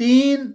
3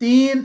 3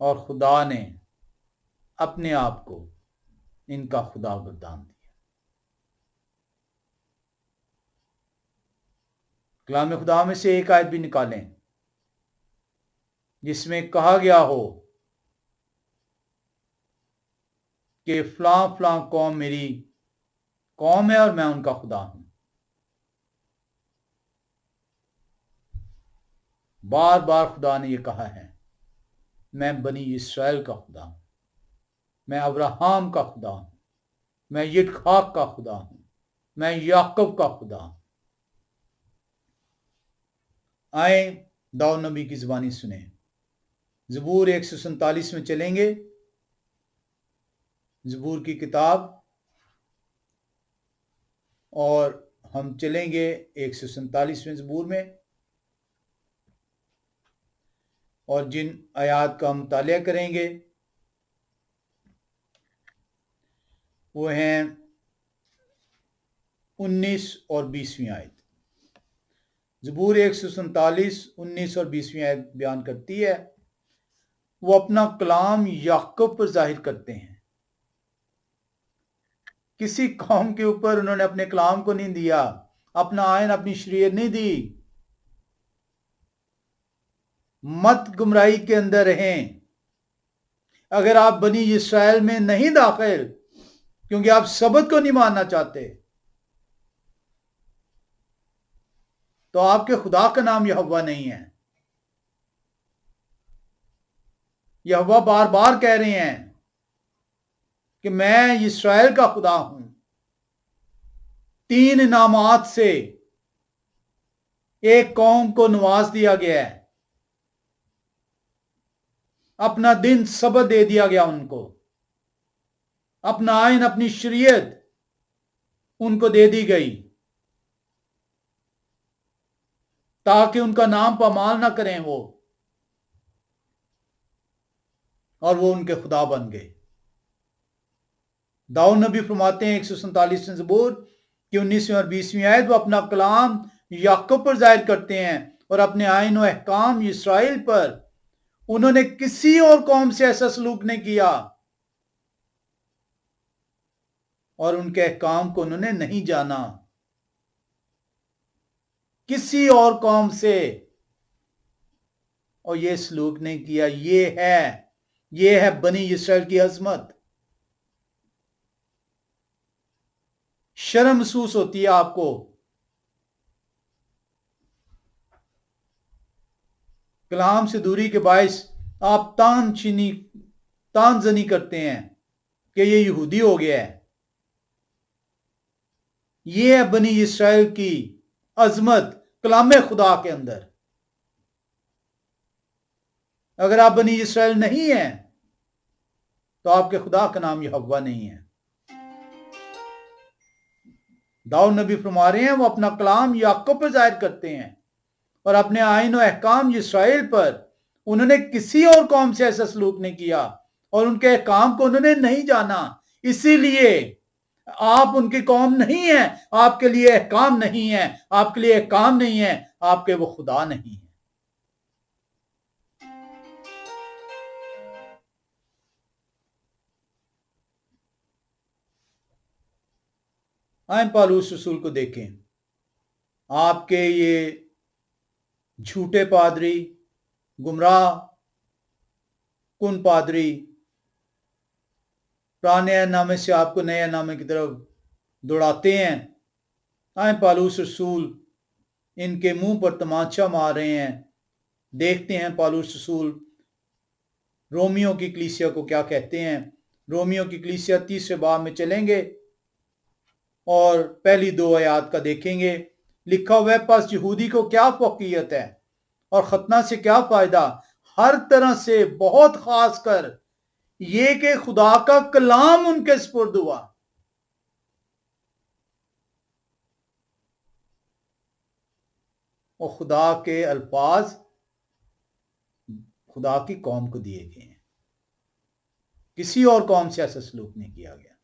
اور خدا نے اپنے آپ کو ان کا خدا گردان دیا۔ کلام خدا میں سے ایک آیت بھی نکالیں جس میں کہا گیا ہو کہ فلاں فلاں قوم میری قوم ہے اور میں ان کا خدا ہوں۔ بار بار خدا نے یہ کہا ہے، میں بنی اسرائیل کا خدا ہوں، میں ابراہیم کا خدا ہوں، میں یدخاک کا خدا ہوں، میں یعقوب کا خدا ہوں۔ آئیں داؤد نبی کی زبانی سنیں۔ زبور 147 میں چلیں گے، زبور کی کتاب، اور ہم چلیں گے 147ویں زبور میں، اور جن آیات کا ہم مطالعہ کریں گے وہ ہیں 19 اور 20ویں آیت۔ زبور 147 19 اور 20ویں آیت بیان کرتی ہے، وہ اپنا کلام یعقوب پر ظاہر کرتے ہیں۔ کسی قوم کے اوپر انہوں نے اپنے کلام کو نہیں دیا، اپنا آئین، اپنی شریعت نہیں دی۔ مت گمراہی کے اندر رہیں۔ اگر آپ بنی اسرائیل میں نہیں داخل کیونکہ آپ سبت کو نہیں ماننا چاہتے تو آپ کے خدا کا نام یہوہ نہیں ہے۔ یہوہ بار بار کہہ رہے ہیں کہ میں اسرائیل کا خدا ہوں۔ 3 انعامات سے ایک قوم کو نواز دیا گیا ہے، اپنا دن سبت دے دیا گیا ان کو، اپنا آئین، اپنی شریعت ان کو دے دی گئی تاکہ ان کا نام پامال نہ کریں وہ، اور وہ ان کے خدا بن گئے۔ داؤد نبی فرماتے ہیں 147 زبور کی 19ویں اور 20ویں آیت، وہ اپنا کلام یعقوب پر ظاہر کرتے ہیں اور اپنے آئین و احکام اسرائیل پر۔ انہوں نے کسی اور قوم سے ایسا سلوک نہیں کیا اور ان کے احکام کو انہوں نے نہیں جانا۔ کسی اور قوم سے اور یہ سلوک نہیں کیا۔ یہ ہے بنی اسرائیل کی عظمت۔ شرم محسوس ہوتی ہے آپ کو، کلام سے دوری کے باعث آپ تان زنی کرتے ہیں کہ یہ یہودی ہو گیا ہے۔ یہ ہے بنی اسرائیل کی عظمت کلام خدا کے اندر۔ اگر آپ بنی اسرائیل نہیں ہیں تو آپ کے خدا کا نام یہوہ نہیں ہے۔ داؤد نبی فرما رہے ہیں وہ اپنا کلام یعقوب پر ظاہر کرتے ہیں اور اپنے آئین و احکام اسرائیل پر۔ انہوں نے کسی اور قوم سے ایسا سلوک نہیں کیا اور ان کے احکام کو انہوں نے نہیں جانا۔ اسی لیے آپ ان کی قوم نہیں ہیں، آپ کے لیے احکام نہیں ہے، آپ کے لیے احکام نہیں ہے، آپ کے وہ خدا نہیں ہے۔ آئیں پالوس رسول کو دیکھیں۔ آپ کے یہ جھوٹے پادری، گمراہ کن پادری، پرانے نامے سے آپ کو نئے نامے کی طرف دوڑاتے ہیں۔ آئیں پالوس رسول ان کے منہ پر تمانچہ مار رہے ہیں۔ دیکھتے ہیں پالوس رسول رومیو کی کلیسیا کو کیا کہتے ہیں۔ رومیو کی کلیسیا 3 باب میں چلیں گے اور پہلی 2 آیات کا دیکھیں گے۔ لکھا ہوا ہے، پس یہودی کو کیا فوقیت ہے اور ختنہ سے کیا فائدہ، ہر طرح سے بہت خاص کر یہ کہ خدا کا کلام ان کے سپرد ہوا۔ اور خدا کے الفاظ خدا کی قوم کو دیے گئے ہیں، کسی اور قوم سے ایسا سلوک نہیں کیا گیا۔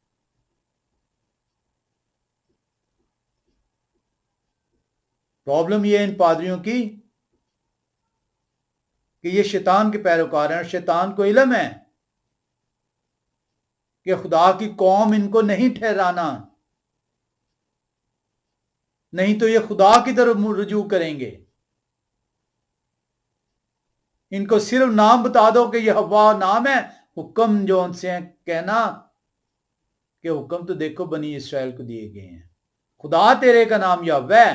پرابلم یہ ہے ان پادریوں کی کہ یہ شیطان کے پیروکار ہیں اور شیطان کو علم ہے کہ خدا کی قوم ان کو نہیں ٹھہرانا، نہیں تو یہ خدا کی طرف رجوع کریں گے۔ ان کو صرف نام بتا دو کہ یہ حوا نام ہے، حکم جو ان سے کہنا کہ حکم تو دیکھو بنی اسرائیل کو دیے گئے ہیں، خدا تیرے کا نام یہوہ ہے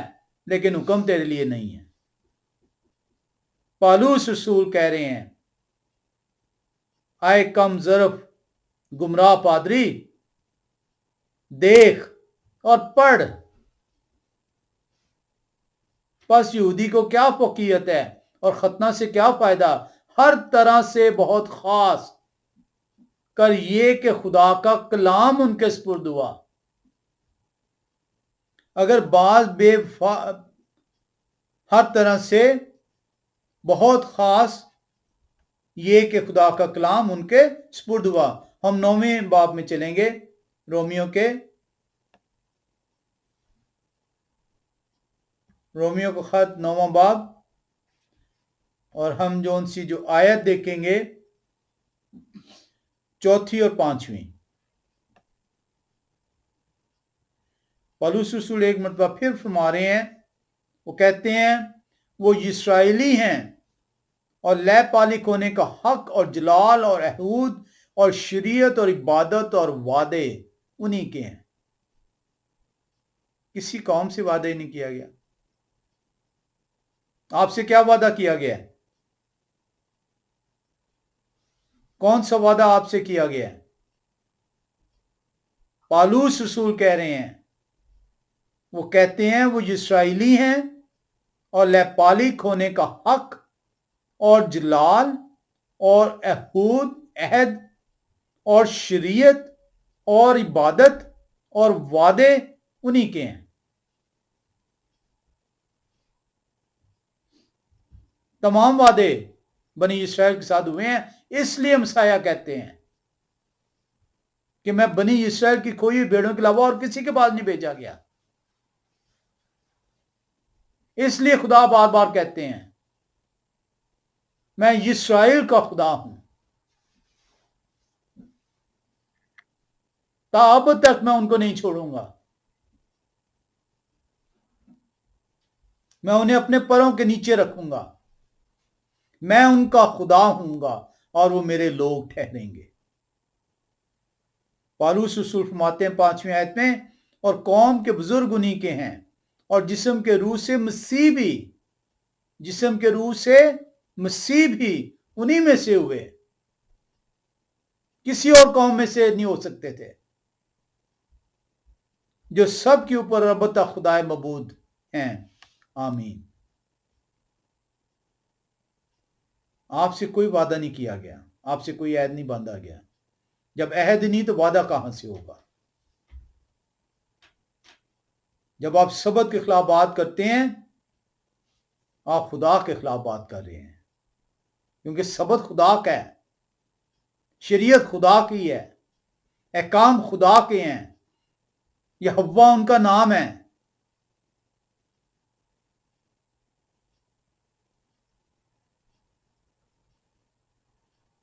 لیکن حکم تیرے لیے نہیں ہے۔ پالوس رسول کہہ رہے ہیں، آئے کم ظرف گمراہ پادری، دیکھ اور پڑھ۔ پس یہودی کو کیا فوقیت ہے اور ختنہ سے کیا فائدہ؟ ہر طرح سے بہت خاص کر یہ کہ خدا کا کلام ان کے سپرد ہوا۔ اگر بعض ہر طرح سے بہت خاص یہ کہ خدا کا کلام ان کے سپرد ہوا۔ ہم 9ویں باب میں چلیں گے، رومیو کا خط 9واں باب، اور ہم جو آیت دیکھیں گے 4 اور 5۔ پالوس رسول ایک مرتبہ پھر فرما رہے ہیں، وہ کہتے ہیں وہ اسرائیلی ہیں اور لے پالک ہونے کا حق اور جلال اور عہود اور شریعت اور عبادت اور وعدے انہی کے ہیں۔ کسی قوم سے وعدہ ہی نہیں کیا گیا۔ آپ سے کیا وعدہ کیا گیا ہے؟ کون سا وعدہ آپ سے کیا گیا ہے؟ پالوس رسول کہہ رہے ہیں، وہ کہتے ہیں وہ اسرائیلی ہیں اور لے پالک ہونے کا حق اور جلال اور عہد اور شریعت اور عبادت اور وعدے انہی کے ہیں۔ تمام وعدے بنی اسرائیل کے ساتھ ہوئے ہیں، اس لیے مسیح کہتے ہیں کہ میں بنی اسرائیل کی کھوئی ہوئی بھیڑوں کے علاوہ اور کسی کے پاس نہیں بھیجا گیا۔ اس لیے خدا بار بار کہتے ہیں میں اسرائیل کا خدا ہوں، تا اب تک میں ان کو نہیں چھوڑوں گا، میں انہیں اپنے پروں کے نیچے رکھوں گا، میں ان کا خدا ہوں گا اور وہ میرے لوگ ٹھہریں گے۔ پالوس رسول فرماتے ہیں 5ویں آیت میں، اور قوم کے بزرگ انہی کے ہیں اور جسم کے روح سے مسیح بھی انہی میں سے ہوئے، کسی اور قوم میں سے نہیں ہو سکتے تھے، جو سب کے اوپر ربطہ خدائے معبود ہیں۔ آمین۔ آپ سے کوئی وعدہ نہیں کیا گیا، آپ سے کوئی عہد نہیں باندھا گیا۔ جب عہد نہیں تو وعدہ کہاں سے ہوگا؟ جب آپ سبت کے خلاف بات کرتے ہیں آپ خدا کے خلاف بات کر رہے ہیں، کیونکہ سبت خدا کا ہے، شریعت خدا کی ہے، احکام خدا کے ہیں، یہوہ ان کا نام ہے۔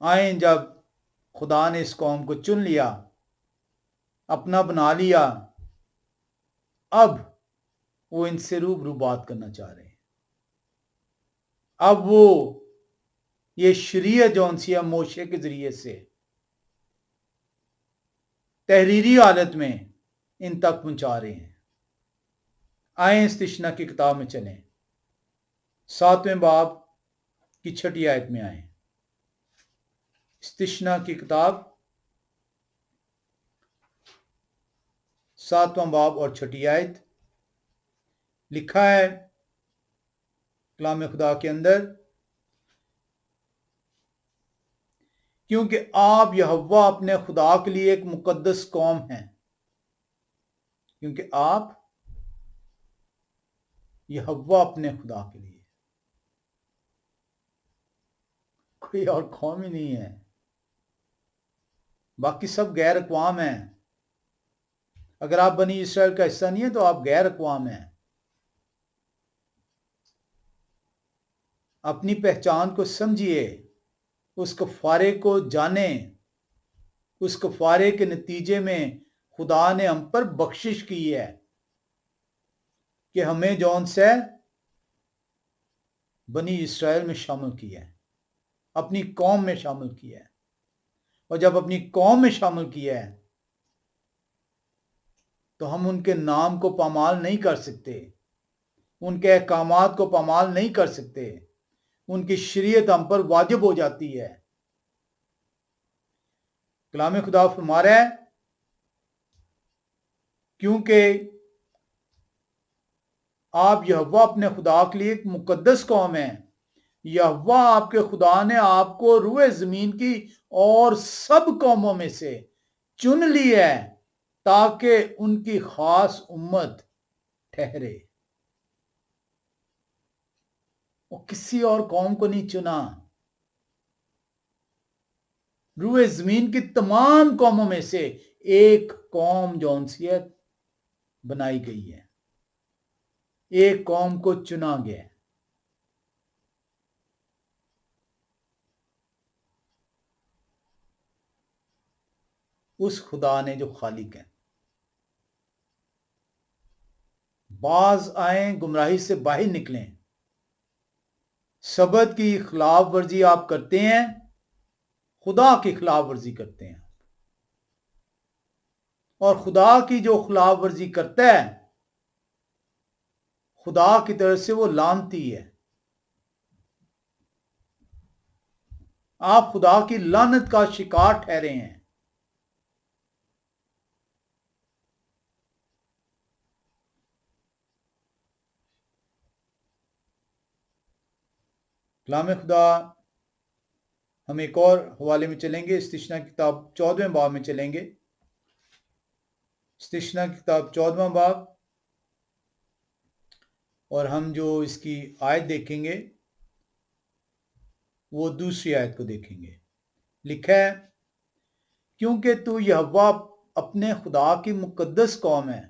آئیں جب خدا نے اس قوم کو چن لیا، اپنا بنا لیا، اب وہ ان سے روبرو بات کرنا چاہ رہے ہیں۔ اب وہ یہ شریعت جو انسی موشے کے ذریعے سے تحریری حالت میں ان تک پہنچا رہے ہیں۔ آئیں استشنا کی کتاب میں چلیں، 7ویں باب کی 6 آیت میں آئیں۔ استشنا کی کتاب 7واں باب اور 6 آیت، لکھا ہے کلام خدا کے اندر، کیونکہ آپ یہوہ اپنے خدا کے لیے ایک مقدس قوم ہیں۔ کیونکہ آپ یہوہ اپنے خدا کے لیے، کوئی اور قوم ہی نہیں ہے، باقی سب غیر اقوام ہیں۔ اگر آپ بنی اسرائیل کا حصہ نہیں ہیں تو آپ غیر اقوام ہیں۔ اپنی پہچان کو سمجھیے، اس کفارے کو جانیں۔ اس کفارے کے نتیجے میں خدا نے ہم پر بخشش کی ہے کہ ہمیں جون سے بنی اسرائیل میں شامل کیا ہے، اپنی قوم میں شامل کیا ہے۔ اور جب اپنی قوم میں شامل کیا ہے تو ہم ان کے نام کو پامال نہیں کر سکتے، ان کے احکامات کو پامال نہیں کر سکتے، ان کی شریعت ہم پر واجب ہو جاتی ہے۔ کلام خدا فرما رہا ہے کیونکہ آپ یہوہ اپنے خدا کے لیے ایک مقدس قوم ہیں۔ یہوہ آپ کے خدا نے آپ کو روئے زمین کی اور سب قوموں میں سے چن لی ہے تاکہ ان کی خاص امت ٹھہرے۔ وہ کسی اور قوم کو نہیں چنا، روئے زمین کی تمام قوموں میں سے ایک قوم جونسیت بنائی گئی ہے، ایک قوم کو چنا گیا ہے۔ اس خدا نے جو خالق ہے، بعض آئیں گمراہی سے باہر نکلیں، سبت کی خلاف ورزی آپ کرتے ہیں، خدا کی خلاف ورزی کرتے ہیں، اور خدا کی جو خلاف ورزی کرتا ہے خدا کی طرف سے وہ لعنتی ہے۔ آپ خدا کی لعنت کا شکار ٹھہرے ہیں۔ کلام خدا ہم ایک اور حوالے میں چلیں گے، استثنا کی کتاب 14ویں باب میں چلیں گے۔ استثنا کی کتاب 14واں باب، اور ہم جو اس کی آیت دیکھیں گے وہ دوسری آیت کو دیکھیں گے۔ لکھا ہے کیونکہ تو یہوہ اپنے خدا کی مقدس قوم ہے،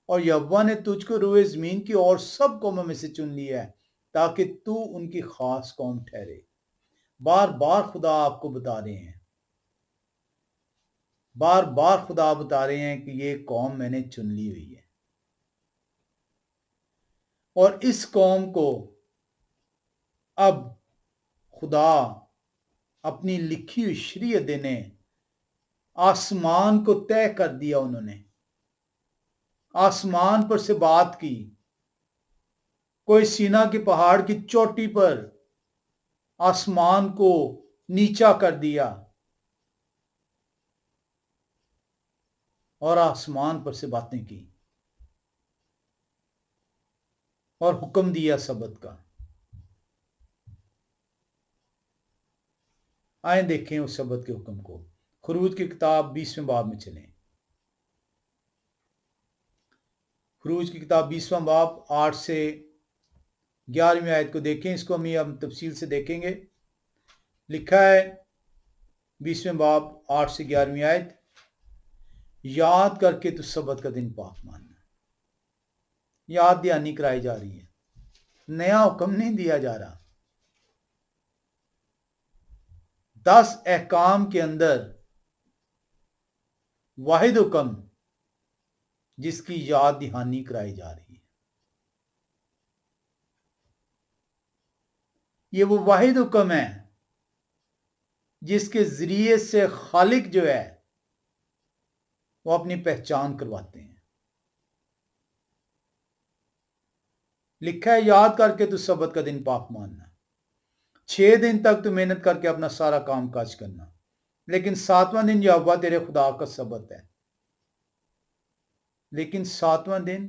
اور یہوہ نے تجھ کو روئے زمین کی اور سب قوموں میں سے چن لیا ہے تاکہ تو ان کی خاص قوم ٹھہرے۔ بار بار خدا آپ کو بتا رہے ہیں، بار بار خدا بتا رہے ہیں کہ یہ قوم میں نے چن لی ہوئی ہے، اور اس قوم کو اب خدا اپنی لکھی ہوئی شریعت دینے آسمان کو طے کر دیا۔ انہوں نے آسمان پر سے بات کی، کوئی سینا کے پہاڑ کی چوٹی پر آسمان کو نیچا کر دیا اور آسمان پر سے باتیں کی اور حکم دیا سبت کا۔ آئیں دیکھیں اس سبت کے حکم کو۔ خروج کی کتاب 20ویں باب میں چلیں۔ خروج کی کتاب 20واں باب 8 سے 11ویں آیت کو دیکھیں، اس کو ہم تفصیل سے دیکھیں گے۔ لکھا ہے 20ویں باب 8 سے 11ویں آیت، یاد کر کے تو سبت کا دن پاک ماننا۔ یاد دہانی کرائی جا رہی ہے، نیا حکم نہیں دیا جا رہا۔ 10 احکام کے اندر واحد حکم جس کی یاد دہانی کرائی جا رہی ہے، یہ وہ واحد حکم ہے جس کے ذریعے سے خالق جو ہے وہ اپنی پہچان کرواتے ہیں۔ لکھا ہے یاد کر کے تو سبت کا دن پاک ماننا، 6 دن تک تو محنت کر کے اپنا سارا کام کاج کرنا، لیکن 7واں دن یہوہ تیرے خدا کا سبت ہے۔ لیکن 7واں دن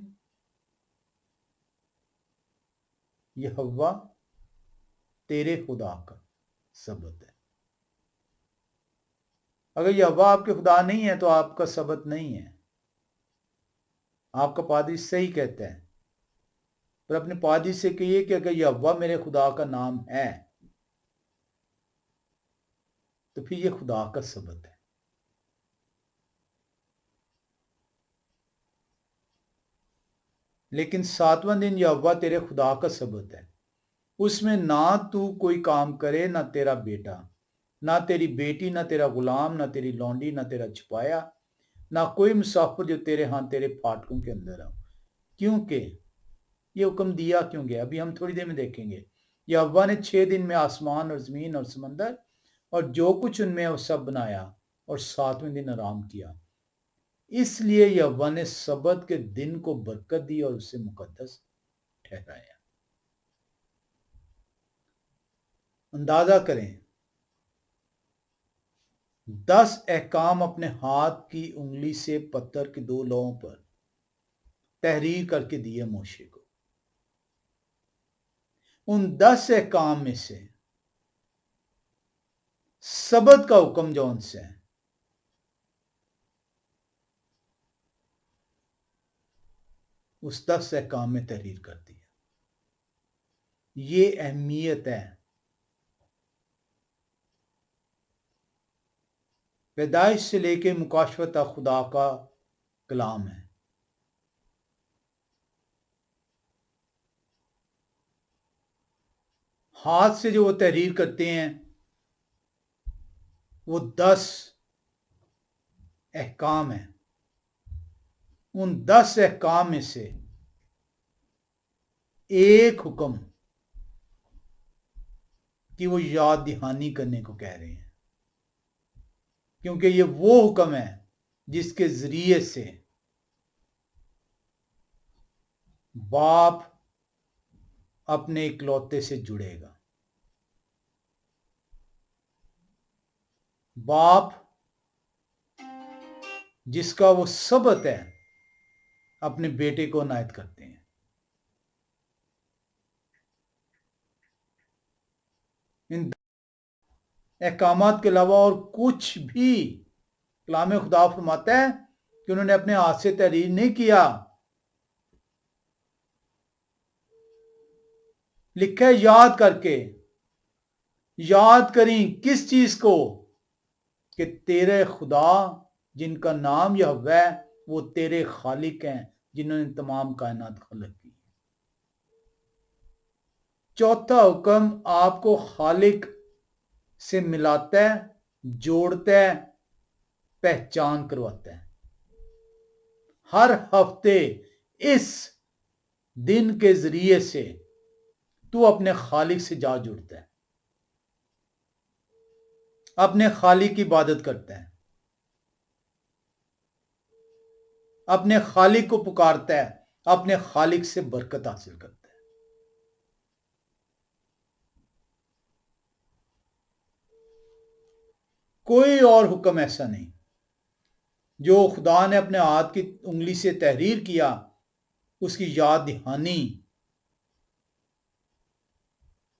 یہوہ تیرے خدا کا سبت ہے۔ اگر یہوہ آپ کے خدا نہیں ہے تو آپ کا سبت نہیں ہے۔ آپ کا پادری صحیح کہتا ہے، پر اپنے پادری سے کہیے کہ اگر یہوہ میرے خدا کا نام ہے تو پھر یہ خدا کا سبت ہے۔ لیکن 7واں دن یہوہ تیرے خدا کا سبت ہے۔ اس میں نہ تو کوئی کام کرے، نہ تیرا بیٹا، نہ تیری بیٹی، نہ تیرا غلام، نہ تیری لونڈی، نہ تیرا چھپایا، نہ کوئی مسافر جو تیرے ہاں تیرے پھاٹکوں کے اندر آؤ۔ کیونکہ یہ حکم دیا کیوں گیا ابھی ہم تھوڑی دیر میں دیکھیں گے۔ یہوہ نے 6 دن میں آسمان اور زمین اور سمندر اور جو کچھ ان میں ہے وہ سب بنایا، اور 7ویں دن آرام کیا۔ اس لیے یہوہ نے سبت کے دن کو برکت دی اور اسے مقدس ٹھہرایا۔ اندازہ کریں، 10 احکام اپنے ہاتھ کی انگلی سے پتھر کے 2 لوہوں پر تحریر کر کے دیے موشے کو۔ ان 10 احکام میں سے سبت کا حکم جون سے ہے، اس 10 احکام میں تحریر کر دیا۔ یہ اہمیت ہے۔ پیدائش سے لے کے مکاشفہ تک خدا کا کلام ہے۔ ہاتھ سے جو وہ تحریر کرتے ہیں وہ 10 احکام ہیں۔ ان 10 احکام میں سے ایک حکم کہ وہ یاد دہانی کرنے کو کہہ رہے ہیں، کیونکہ یہ وہ حکم ہے جس کے ذریعے سے باپ اپنے اکلوتے سے جڑے گا۔ باپ جس کا وہ سبت ہے اپنے بیٹے کو عنایت کرتے ہیں۔ ان احکامات کے علاوہ اور کچھ بھی کلام خدا فرماتا ہے کہ انہوں نے اپنے ہاتھ سے تحریر نہیں کیا۔ لکھا ہے یاد کر کے، یاد کریں کس چیز کو؟ کہ تیرے خدا جن کا نام یہوہ ہے وہ تیرے خالق ہیں جنہوں نے تمام کائنات خلق کی۔ چوتھا حکم آپ کو خالق سے ملاتا ہے، جوڑتا ہے، پہچان کرواتا ہے۔ ہر ہفتے اس دن کے ذریعے سے تو اپنے خالق سے جا جڑتا ہے، اپنے خالق کی عبادت کرتا ہے، اپنے خالق کو پکارتا ہے، اپنے خالق سے برکت حاصل کرتا ہے۔ کوئی اور حکم ایسا نہیں جو خدا نے اپنے ہاتھ کی انگلی سے تحریر کیا، اس کی یاد دہانی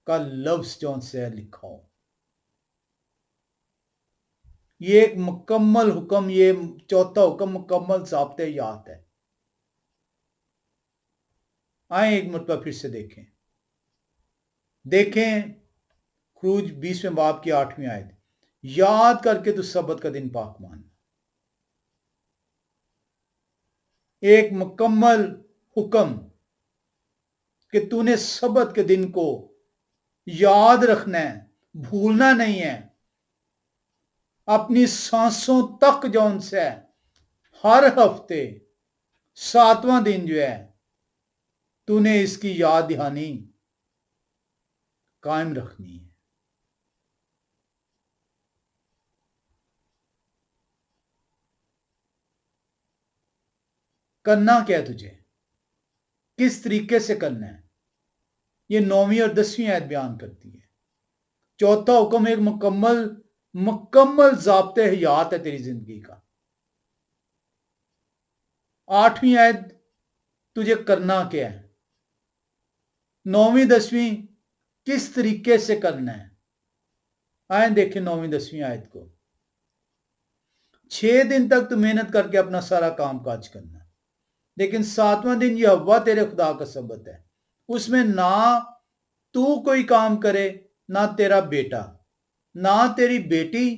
کا لفظ جون سے لکھا ہو۔ یہ ایک مکمل حکم، یہ چوتھا حکم مکمل ضابطۂ یاد ہے۔ آئیں ایک مرتبہ پھر سے دیکھیں خروج 20ویں باب کی 8ویں آیت۔ یاد کر کے تو سبت کا دن پاک مان۔ ایک مکمل حکم کہ تو نے سبت کے دن کو یاد رکھنا ہے، بھولنا نہیں ہے۔ اپنی سانسوں تک جون سے ہر ہفتے 7واں دن جو ہے تو نے اس کی یاد دہانی قائم رکھنی ہے۔ کرنا کیا تجھے، کس طریقے سے کرنا ہے، یہ 9ویں اور 10ویں آیت بیان کرتی ہے۔ چوتھا حکم ایک مکمل ضابطۂ حیات ہے تیری زندگی کا۔ 8ویں آیت تجھے کرنا کیا ہے، 9ویں 10ویں کس طریقے سے کرنا ہے۔ آئیں دیکھیں 9ویں 10ویں آیت کو۔ 6 دن تک تو محنت کر کے اپنا سارا کام کاج کرنا، لیکن 7واں دن یہوہ تیرے خدا کا سبت ہے، اس میں نہ تو کوئی کام کرے، نہ تیرا بیٹا، نہ تیری بیٹی،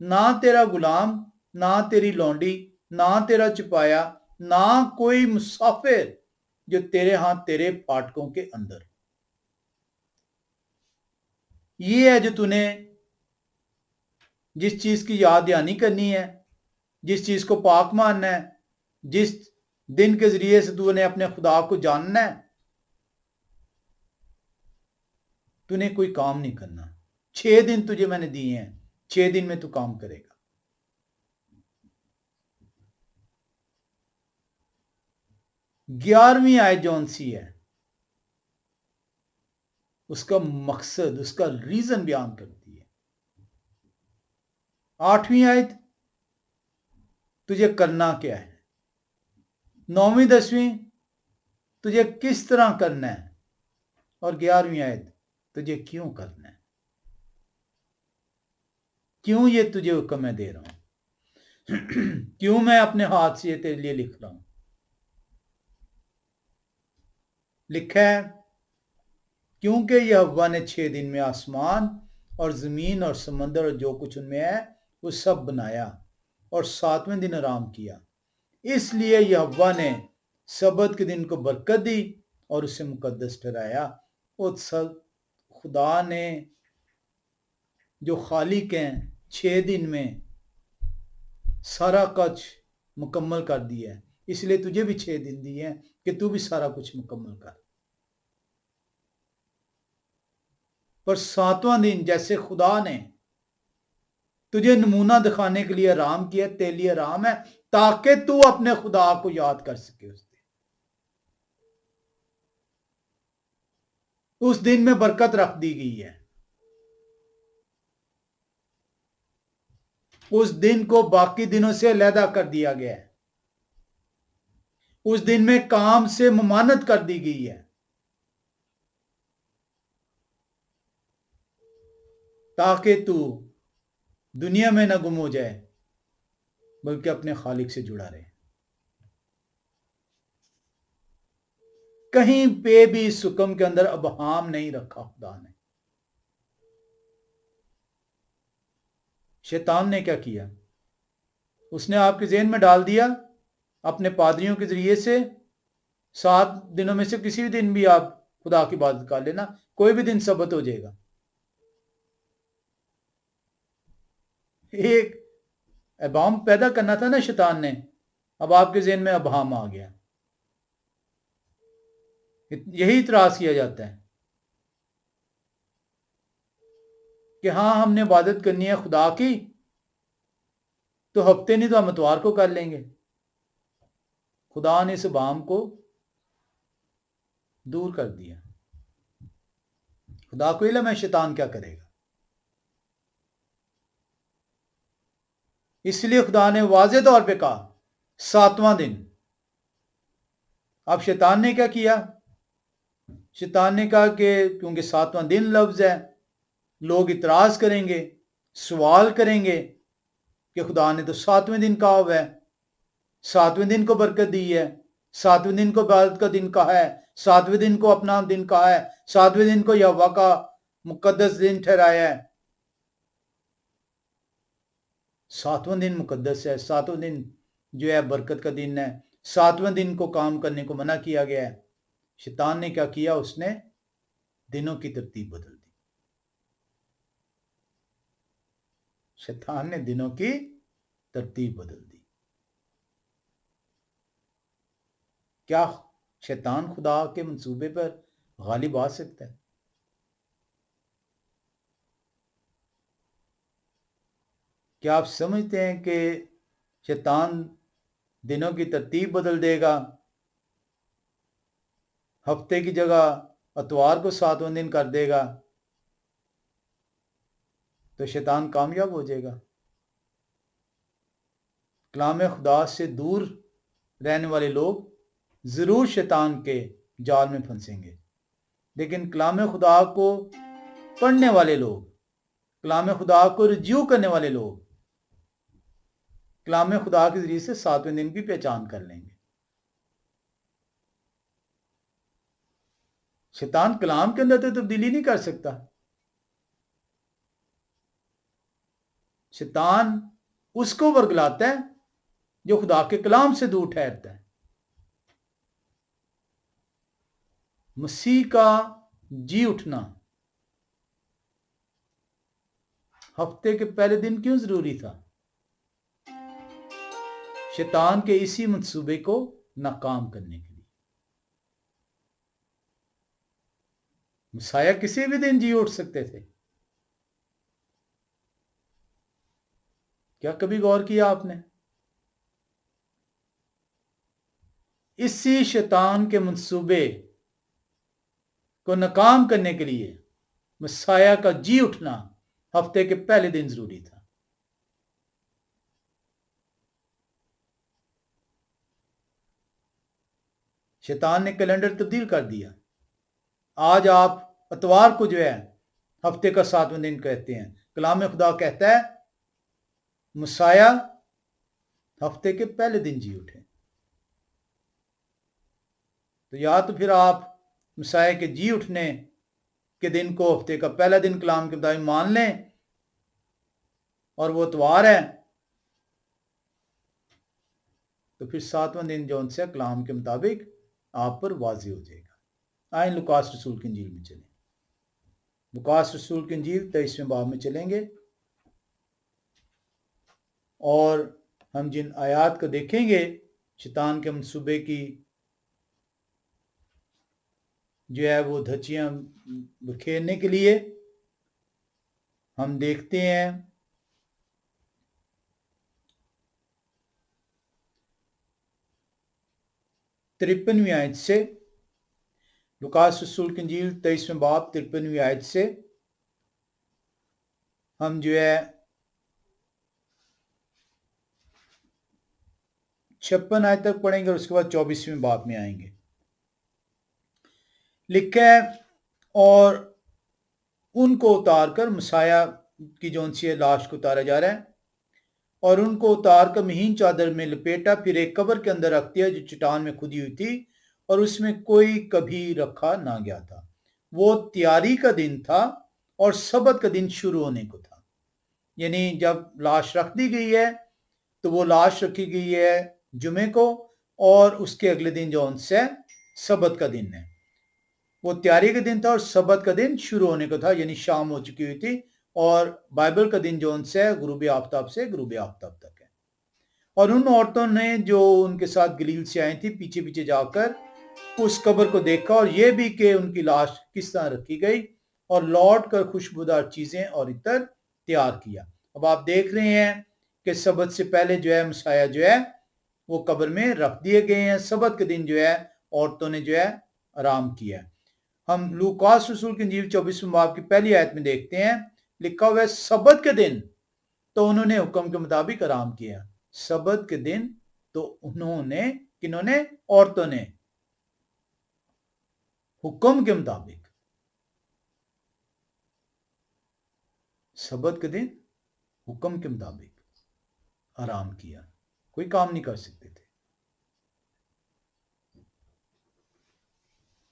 نہ تیرا غلام، نہ تیری لونڈی، نہ تیرا چپایا، نہ کوئی مسافر جو تیرے ہاں تیرے پھاٹکوں کے اندر۔ یہ ہے جو تُنے جس چیز کی یاد دہانی کرنی ہے، جس چیز کو پاک ماننا ہے، جس دن کے ذریعے سے تو نے اپنے خدا کو جاننا ہے، تو نے کوئی کام نہیں کرنا۔ 6 دن تجھے میں نے دیے ہیں، 6 دن میں تو کام کرے گا۔ 11ویں آیت جون سی ہے، اس کا مقصد، اس کا ریزن بیان کرتی ہے۔ 8ویں آیت تجھے کرنا کیا ہے، 9ویں 10ویں تجھے کس طرح کرنا ہے، اور 11ویں آیت تجھے کیوں کرنا ہے، کیوں یہ تجھے حکم میں دے رہا ہوں، کیوں میں اپنے ہاتھ سے یہ تیرے لیے لکھ رہا ہوں۔ لکھا ہے کیونکہ یہوہ نے 6 دن میں آسمان اور زمین اور سمندر اور جو کچھ ان میں ہے وہ سب بنایا، اور 7ویں دن آرام کیا، اس لیے یہوہ نے سبت کے دن کو برکت دی اور اسے مقدس ٹھہرایا۔ اور خدا نے جو خالق ہیں 6 دن میں سارا کچھ مکمل کر دیا ہے، اس لیے تجھے بھی 6 دن دیے ہیں کہ تو بھی سارا کچھ مکمل کر۔ پر 7واں دن جیسے خدا نے تجھے نمونہ دکھانے کے لیے آرام کیا، تیرے لیے آرام ہے تاکہ تو اپنے خدا کو یاد کر سکے۔ اس دن میں برکت رکھ دی گئی ہے، اس دن کو باقی دنوں سے علیحدہ کر دیا گیا ہے، اس دن میں کام سے ممانعت کر دی گئی ہے تاکہ تو دنیا میں نہ گم ہو جائے بلکہ اپنے خالق سے جڑا رہے۔ کہیں پہ بھی اس حکم کے اندر ابہام نہیں رکھا خدا نے۔ شیطان نے کیا کیا؟ اس نے آپ کے ذہن میں ڈال دیا اپنے پادریوں کے ذریعے سے 7 دنوں میں سے کسی بھی دن بھی آپ خدا کی عبادت کر لینا، کوئی بھی دن سبت ہو جائے گا۔ ایک ابہام پیدا کرنا تھا نا شیطان نے، اب آپ کے ذہن میں ابہام آ گیا۔ یہی اعتراض کیا جاتا ہے کہ ہاں ہم نے عبادت کرنی ہے خدا کی تو ہفتے نہیں تو ہم اتوار کو کر لیں گے۔ خدا نے اس ابہام کو دور کر دیا۔ خدا کو علم ہے شیطان کیا کرے گا، اس لیے خدا نے واضح طور پہ کہا 7واں دن۔ اب شیطان نے کیا کیا؟ شیطان نے کہا کہ کیونکہ 7واں دن لفظ ہے، لوگ اعتراض کریں گے، سوال کریں گے کہ خدا نے تو 7ویں دن کہا ہوا ہے، 7ویں دن کو برکت دی ہے، 7ویں دن کو عبادت کا دن کہا ہے، 7ویں دن کو اپنا دن کہا ہے، 7ویں دن کو یہوہ کا مقدس دن ٹھہرایا ہے۔ 7واں دن مقدس ہے، 7واں دن جو ہے برکت کا دن ہے، 7ویں دن کو کام کرنے کو منع کیا گیا ہے۔ شیطان نے کیا کیا؟ اس نے دنوں کی ترتیب بدل دی۔ شیطان نے دنوں کی ترتیب بدل دی۔ کیا شیطان خدا کے منصوبے پر غالب آ سکتا ہے؟ کیا آپ سمجھتے ہیں کہ شیطان دنوں کی ترتیب بدل دے گا، ہفتے کی جگہ اتوار کو 7واں دن کر دے گا تو شیطان کامیاب ہو جائے گا؟ کلام خدا سے دور رہنے والے لوگ ضرور شیطان کے جال میں پھنسیں گے، لیکن کلام خدا کو پڑھنے والے لوگ، کلام خدا کو رجیو کرنے والے لوگ کلام خدا کے ذریعے سے 7ویں دن کی پہچان کر لیں گے۔ شیطان کلام کے اندر تو تبدیلی نہیں کر سکتا۔ شیطان اس کو ورگلاتا ہے جو خدا کے کلام سے دور ٹھہرتا ہے۔ مسیح کا جی اٹھنا ہفتے کے پہلے دن کیوں ضروری تھا؟ شیطان کے اسی منصوبے کو ناکام کرنے کے لیے۔ مسیح کسی بھی دن جی اٹھ سکتے تھے۔ کیا کبھی غور کیا آپ نے؟ اسی شیطان کے منصوبے کو ناکام کرنے کے لیے مسیح کا جی اٹھنا ہفتے کے پہلے دن ضروری تھا۔ شیطان نے کیلنڈر تبدیل کر دیا۔ آج آپ اتوار کو جو ہے ہفتے کا 7واں دن کہتے ہیں۔ کلام خدا کہتا ہے مسیح ہفتے کے پہلے دن جی اٹھے۔ تو یا تو پھر آپ مسیح کے جی اٹھنے کے دن کو ہفتے کا پہلا دن کلام کے مطابق مان لیں اور وہ اتوار ہے، تو پھر 7واں دن جو ان سے کلام کے مطابق آپ پر واضح ہو جائے گا۔ آئیں لوکاس رسول کی انجیل میں چلیں۔ لوکاس رسول کی انجیل 23ویں باب میں چلیں گے اور ہم جن آیات کو دیکھیں گے شیطان کے منصوبے کی جو ہے وہ دھچیاں بکھیرنے کے لیے، ہم دیکھتے ہیں 53ویں آیت سے۔ لوکاس رسول کی انجیل 23ویں باب 53ویں آیت سے ہم جو ہے 56 آیت تک پڑھیں گے اور اس کے بعد 24ویں باب میں آئیں گے۔ لکھا ہے اور ان کو اتار کر مسیح کی جو سی لاش کو اتارا جا رہا ہے اور ان کو اتار کر مہین چادر میں لپیٹا، پھر ایک قبر کے اندر رکھ دیا جو چٹان میں کھدی ہوئی تھی اور اس میں کوئی کبھی رکھا نہ گیا تھا۔ وہ تیاری کا دن تھا اور سبت کا دن شروع ہونے کو تھا۔ یعنی جب لاش رکھ دی گئی ہے تو وہ لاش رکھی گئی ہے جمعے کو اور اس کے اگلے دن جو ان سے سبت کا دن ہے۔ وہ تیاری کا دن تھا اور سبت کا دن شروع ہونے کو تھا، یعنی شام ہو چکی ہوئی تھی، اور بائبل کا دن جو ان سے غروب آفتاب سے غروب آفتاب تک ہے۔ اور ان عورتوں نے جو ان کے ساتھ گلیل سے آئی تھی پیچھے پیچھے جا کر اس قبر کو دیکھا اور یہ بھی کہ ان کی لاش کس طرح رکھی گئی، اور لوٹ کر خوشبودار چیزیں اور عطر تیار کیا۔ اب آپ دیکھ رہے ہیں کہ سبت سے پہلے جو ہے مسیح جو ہے وہ قبر میں رکھ دیے گئے ہیں۔ سبت کے دن جو ہے عورتوں نے جو ہے آرام کیا۔ ہم لوکاس رسول کی انجیل 24ویں باب کی پہلی آیت میں دیکھتے ہیں، لکھا ہوا ہے سبت کے دن تو انہوں نے حکم کے مطابق آرام کیا۔ سبت کے دن تو انہوں نے، کنہوں نے؟ عورتوں نے، حکم کے مطابق سبت کے دن حکم کے مطابق آرام کیا، کوئی کام نہیں کر سکتے تھے۔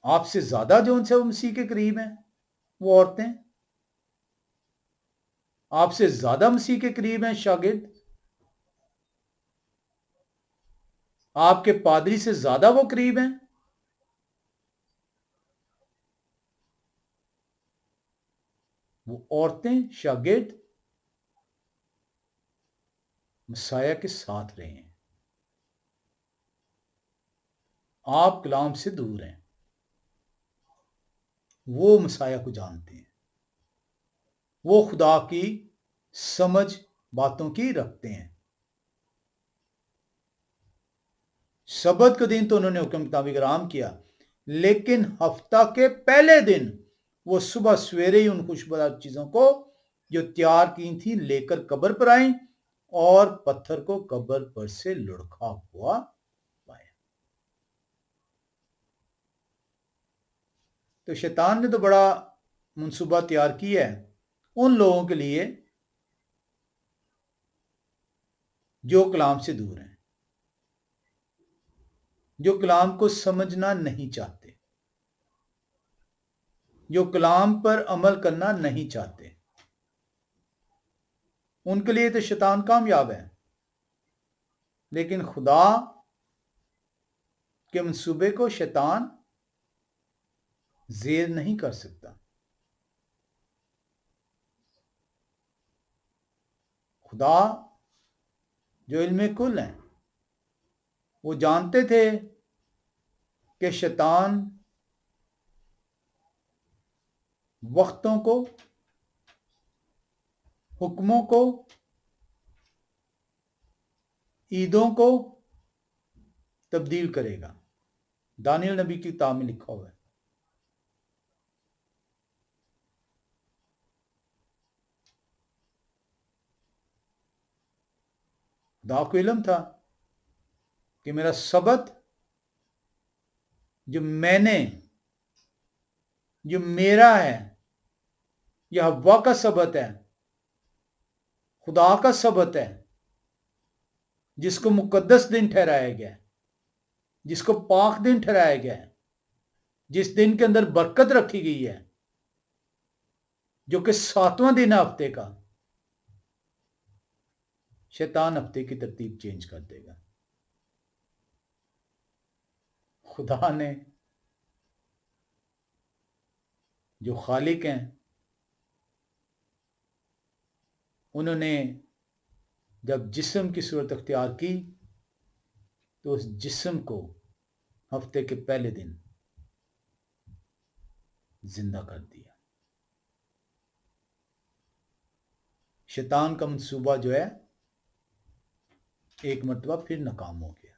آپ سے زیادہ جو ان سے وہ مسیح کے قریب ہیں وہ عورتیں، آپ سے زیادہ مسیح کے قریب ہیں شاگرد، آپ کے پادری سے زیادہ وہ قریب ہیں۔ وہ عورتیں شاگرد مسیح کے ساتھ رہے ہیں۔ آپ کلام سے دور ہیں، وہ مسیح کو جانتے ہیں، وہ خدا کی سمجھ باتوں کی رکھتے ہیں۔ سبت کے دن تو انہوں نے حکم کے مطابق آرام کیا، لیکن ہفتہ کے پہلے دن وہ صبح سویرے ہی ان خوشبودار چیزوں کو جو تیار کی تھی لے کر قبر پر آئیں اور پتھر کو قبر پر سے لڑکا ہوا پایا۔ تو شیطان نے تو بڑا منصوبہ تیار کیا ہے ان لوگوں کے لیے جو کلام سے دور ہیں، جو کلام کو سمجھنا نہیں چاہتے، جو کلام پر عمل کرنا نہیں چاہتے، ان کے لیے تو شیطان کامیاب ہے، لیکن خدا کے منصوبے کو شیطان زیر نہیں کر سکتا۔ خدا جو علم کل ہیں وہ جانتے تھے کہ شیطان وقتوں کو، حکموں کو، عیدوں کو تبدیل کرے گا۔ دانیل نبی کی کتاب میں لکھا ہوا ہے۔ خدا کو علم تھا کہ میرا سبت جو میرا ہے، یہ حوا کا سبت ہے، خدا کا سبت ہے، جس کو مقدس دن ٹھہرایا گیا ہے، جس کو پاک دن ٹھہرایا گیا ہے، جس دن کے اندر برکت رکھی گئی ہے، جو کہ 7واں دن ہے ہفتے کا، شیطان ہفتے کی ترتیب چینج کر دے گا۔ خدا نے جو خالق ہیں انہوں نے جب جسم کی صورت اختیار کی تو اس جسم کو ہفتے کے پہلے دن زندہ کر دیا۔ شیطان کا منصوبہ جو ہے ایک مرتبہ پھر ناکام ہو گیا۔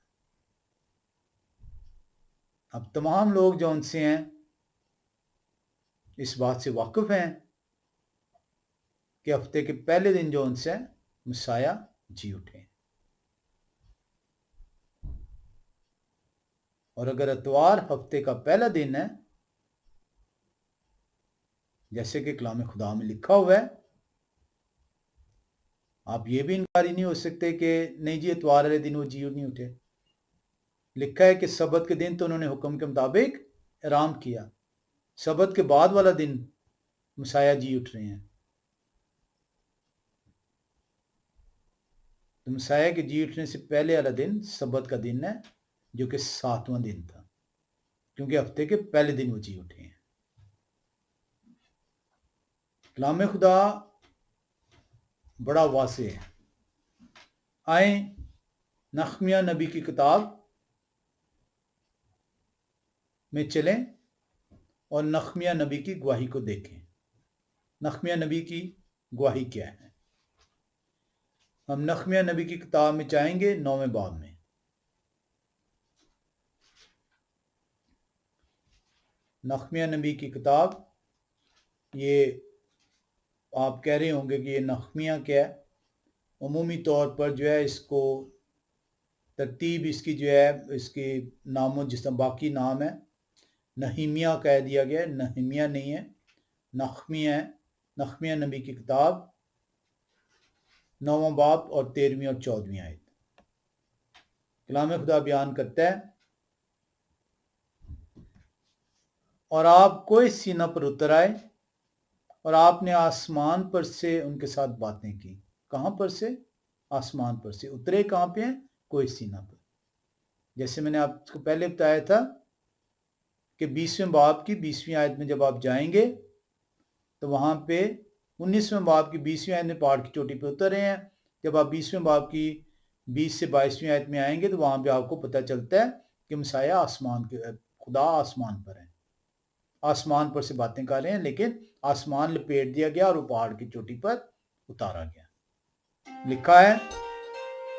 اب تمام لوگ جو ان سے ہیں اس بات سے واقف ہیں کہ ہفتے کے پہلے دن جو ان سے مسیح جی اٹھے، اور اگر اتوار ہفتے کا پہلا دن ہے جیسے کہ کلام خدا میں لکھا ہوا ہے، آپ یہ بھی انکاری نہیں ہو سکتے کہ نہیں جی اتوار والے دن وہ جی نہیں اٹھے۔ لکھا ہے کہ سبت کے دن تو انہوں نے حکم کے مطابق آرام کیا، سبت کے بعد والا دن مسیح جی اٹھ رہے ہیں۔ تو مسیح کے جی اٹھنے سے پہلے والا دن سبت کا دن ہے، جو کہ 7واں دن تھا، کیونکہ ہفتے کے پہلے دن وہ جی اٹھے ہیں۔ کلام خدا بڑا واضح ہے۔ آئیں نحمیہ نبی کی کتاب میں چلیں اور نحمیہ نبی کی گواہی کو دیکھیں۔ نحمیہ نبی کی گواہی کیا ہے؟ ہم نحمیہ نبی کی کتاب میں جائیں گے 9ویں باب میں۔ نحمیہ نبی کی کتاب، یہ آپ کہہ رہے ہوں گے کہ یہ نحمیہ کیا ہے؟ عمومی طور پر جو ہے اس کو ترتیب اس کی جو ہے اس کے ناموں جس طرح باقی نام ہے نحمیہ کہہ دیا گیا ہے، نحمیہ نہیں ہے، نحمیہ ہے۔ نحمیہ نبی کی کتاب 9واں باب اور 13ویں اور 14ویں آیت۔ کلام خدا بیان کرتا ہے، اور آپ کوئی سینہ پر اتر آئے اور آپ نے آسمان پر سے ان کے ساتھ باتیں کی۔ کہاں پر سے؟ آسمان پر سے۔ اترے کہاں پہ ہیں؟ کوئی سینہ پر۔ جیسے میں نے آپ کو پہلے بتایا تھا کہ 20ویں باب کی 20ویں آیت میں جب آپ جائیں گے تو وہاں پہ 19ویں باب کی 20ویں آیت میں پہاڑ کی چوٹی پہ اتر رہے ہیں۔ جب آپ 20ویں باب کی 20 سے 22ویں آیت میں آئیں گے تو وہاں پہ آپ کو پتہ چلتا ہے کہ مسیح آسمان کے خدا آسمان پر ہیں، آسمان پر سے باتیں کر رہے ہیں، لیکن آسمان لپیٹ دیا گیا اور وہ پہاڑ کی چوٹی پر اتارا گیا۔ لکھا ہے،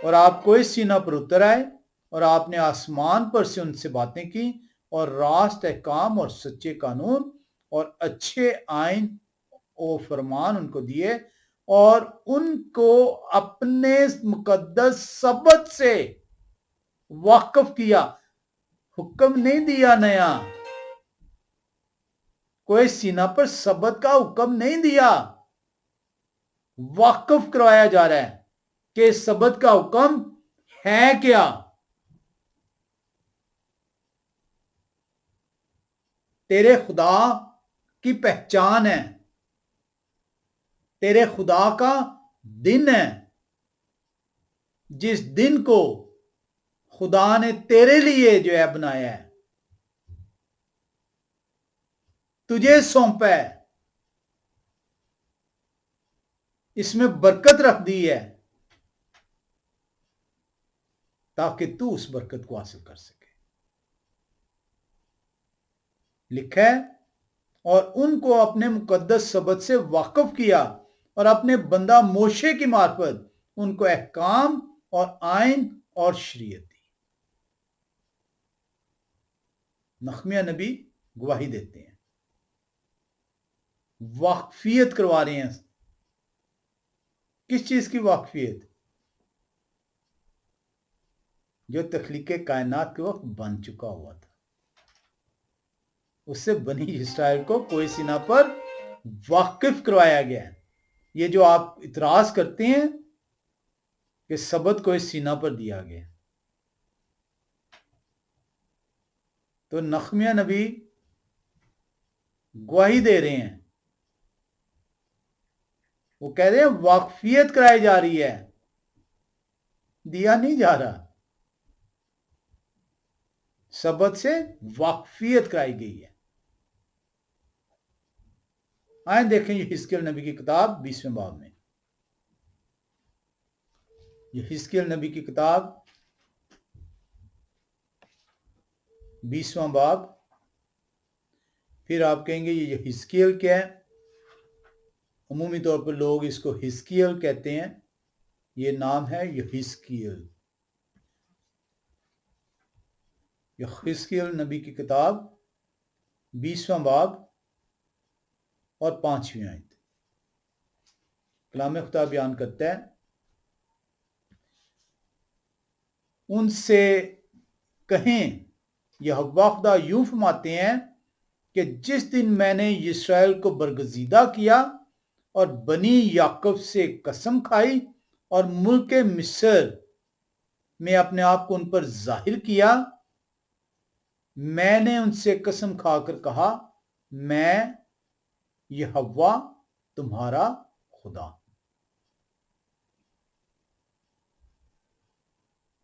اور آپ کوئی سینہ پر اتر آئے اور آپ نے آسمان پر سے ان سے باتیں کی اور راست احکام اور سچے قانون اور اچھے آئین و فرمان ان کو دیے اور ان کو اپنے مقدس سبت سے واقف کیا۔ حکم نہیں دیا نیا، کوئی سینہ پر سبت کا حکم نہیں دیا، واقف کروایا جا رہا ہے کہ سبت کا حکم ہے کیا۔ تیرے خدا کی پہچان ہے، تیرے خدا کا دن ہے، جس دن کو خدا نے تیرے لیے جو ہے بنایا ہے، تجھے سونپا ہے، اس میں برکت رکھ دی ہے، تاکہ تو اس برکت کو حاصل کر سکے. لکھا ہے اور ان کو اپنے مقدس سبت سے واقف کیا اور اپنے بندہ موشے کی معرفت ان کو احکام اور آئین اور شریعت دی. نحمیہ نبی گواہی دیتے ہیں، واقفیت کروا رہے ہیں. کس چیز کی واقفیت؟ جو تخلیق کائنات کے وقت بن چکا ہوا تھا، اس سے بنی اسرائیل کو کوہ سینا پر واقف کروایا گیا ہے. یہ جو آپ اعتراض کرتے ہیں کہ سبت کوہ سینا پر دیا گیا، تو نحمیہ نبی گواہی دے رہے ہیں. وہ کہہ رہے ہیں واقفیت کرائی جا رہی ہے، دیا نہیں جا رہا. سبت سے واقفیت کرائی گئی ہے. آئیں دیکھیں یہ حزقیل نبی کی کتاب 20ویں باب میں. یہ حزقیل نبی کی کتاب 20واں باب. پھر آپ کہیں گے یہ حزقیل کیا ہے؟ عمومی طور پر لوگ اس کو حزقیل کہتے ہیں. یہ نام ہے یحزقیل. یحزقیل نبی کی کتاب 20واں باب اور 5ویں آیت. کلام خدا بیان کرتا ہے، ان سے کہیں یہوہ خدا یوں فرماتے ہیں کہ جس دن میں نے اسرائیل کو برگزیدہ کیا اور بنی یعقوب سے قسم کھائی اور ملک مصر میں اپنے آپ کو ان پر ظاہر کیا، میں نے ان سے قسم کھا کر کہا میں یہوہ تمہارا خدا.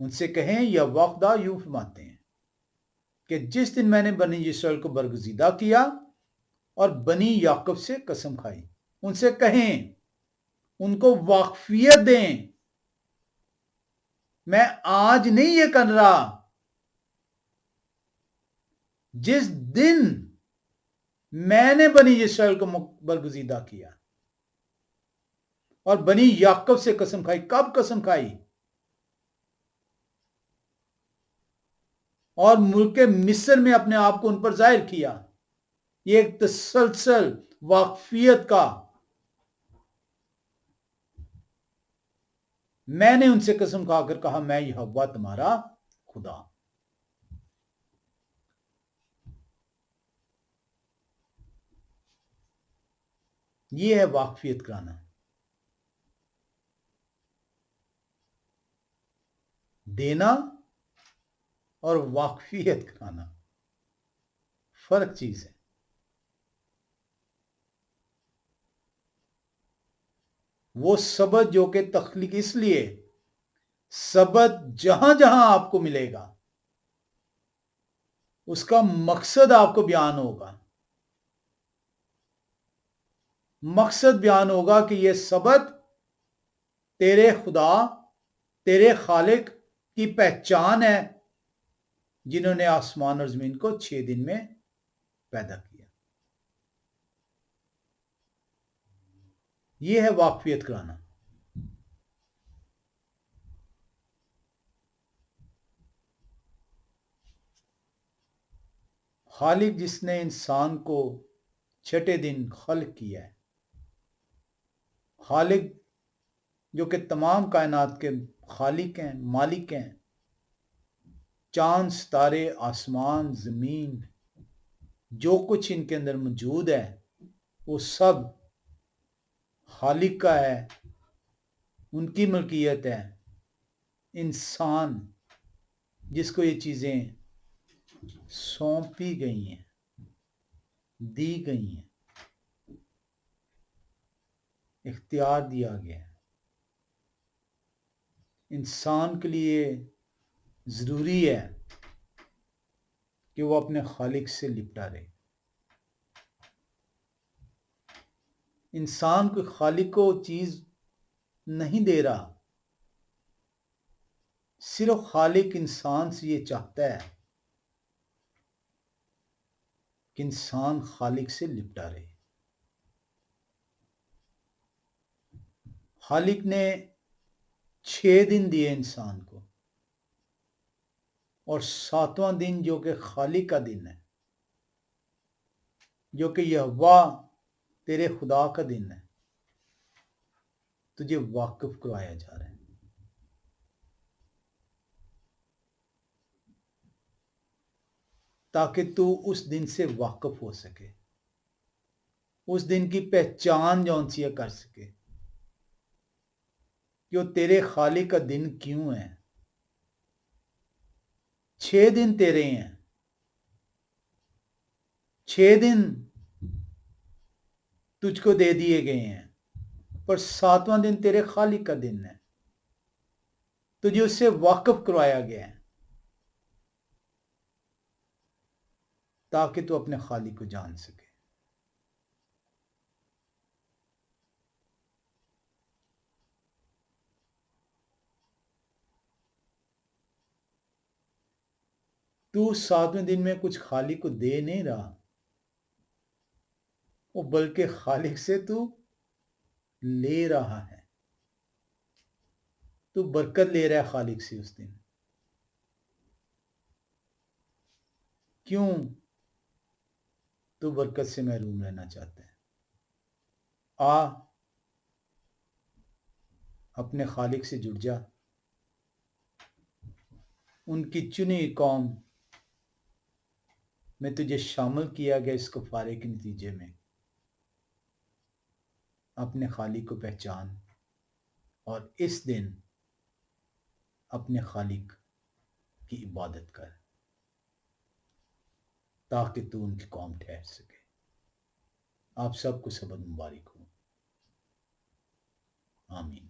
ان سے کہیں یہوہ خدا یوں فرماتے ہیں کہ جس دن میں نے بنی اسرائیل کو برگزیدہ کیا اور بنی یعقوب سے قسم کھائی. ان سے کہیں، ان کو واقفیت دیں. میں آج نہیں یہ کر رہا، جس دن میں نے بنی اسرائیل کو برگزیدہ کیا اور بنی یعقوب سے قسم کھائی. کب قسم کھائی؟ اور ملک مصر میں اپنے آپ کو ان پر ظاہر کیا. یہ ایک تسلسل واقفیت کا. میں نے ان سے قسم کھا کر کہا میں یہوہ تمہارا خدا. یہ ہے واقفیت کرانا. دینا اور واقفیت کرانا فرق چیز ہے. وہ سبت جو کہ تخلیق، اس لیے سبت جہاں جہاں آپ کو ملے گا اس کا مقصد آپ کو بیان ہوگا. مقصد بیان ہوگا کہ یہ سبت تیرے خدا، تیرے خالق کی پہچان ہے جنہوں نے آسمان اور زمین کو 6 دن میں پیدا کیا. یہ ہے واقفیت کرانا. خالق جس نے انسان کو 6 دن خلق کیا ہے، خالق جو کہ تمام کائنات کے خالق ہیں، مالک ہیں، چاند، ستارے، آسمان، زمین، جو کچھ ان کے اندر موجود ہے وہ سب خالق کا ہے، ان کی ملکیت ہے. انسان جس کو یہ چیزیں سونپی گئی ہیں، دی گئی ہیں، اختیار دیا گیا ہے. انسان کے لیے ضروری ہے کہ وہ اپنے خالق سے لپٹا رہے. انسان کوئی خالق کو چیز نہیں دے رہا، صرف خالق انسان سے یہ چاہتا ہے کہ انسان خالق سے لپٹا رہے. خالق نے 6 دن دیے انسان کو، اور 7واں دن جو کہ خالق کا دن ہے، جو کہ یہوہ تیرے خدا کا دن ہے، تجھے واقف کروایا جا رہا ہے. تاکہ تو اس دن سے واقف ہو سکے، اس دن کی پہچان جون سی کر سکے کہ وہ تیرے خالق کا دن کیوں ہے. 6 دن تیرے ہیں، 6 دن تجھ کو دے دیے گئے ہیں، پر 7واں دن تیرے خالق کا دن ہے، تجھے اس سے واقف کروایا گیا ہے تاکہ تو اپنے خالق کو جان سکے. تو 7ویں دن میں کچھ خالق کو دے نہیں رہا، وہ بلکہ خالق سے تو لے رہا ہے. تو برکت لے رہا ہے خالق سے اس دن. کیوں تو برکت سے محروم رہنا چاہتا ہے؟ اپنے خالق سے جڑ جا. ان کی چنی قوم میں تجھے شامل کیا گیا اس کفارے کے نتیجے میں. اپنے خالق کو پہچان اور اس دن اپنے خالق کی عبادت کر تاکہ تو ان کی قوم ٹھہر سکے. آپ سب کو سبت مبارک ہو. آمین.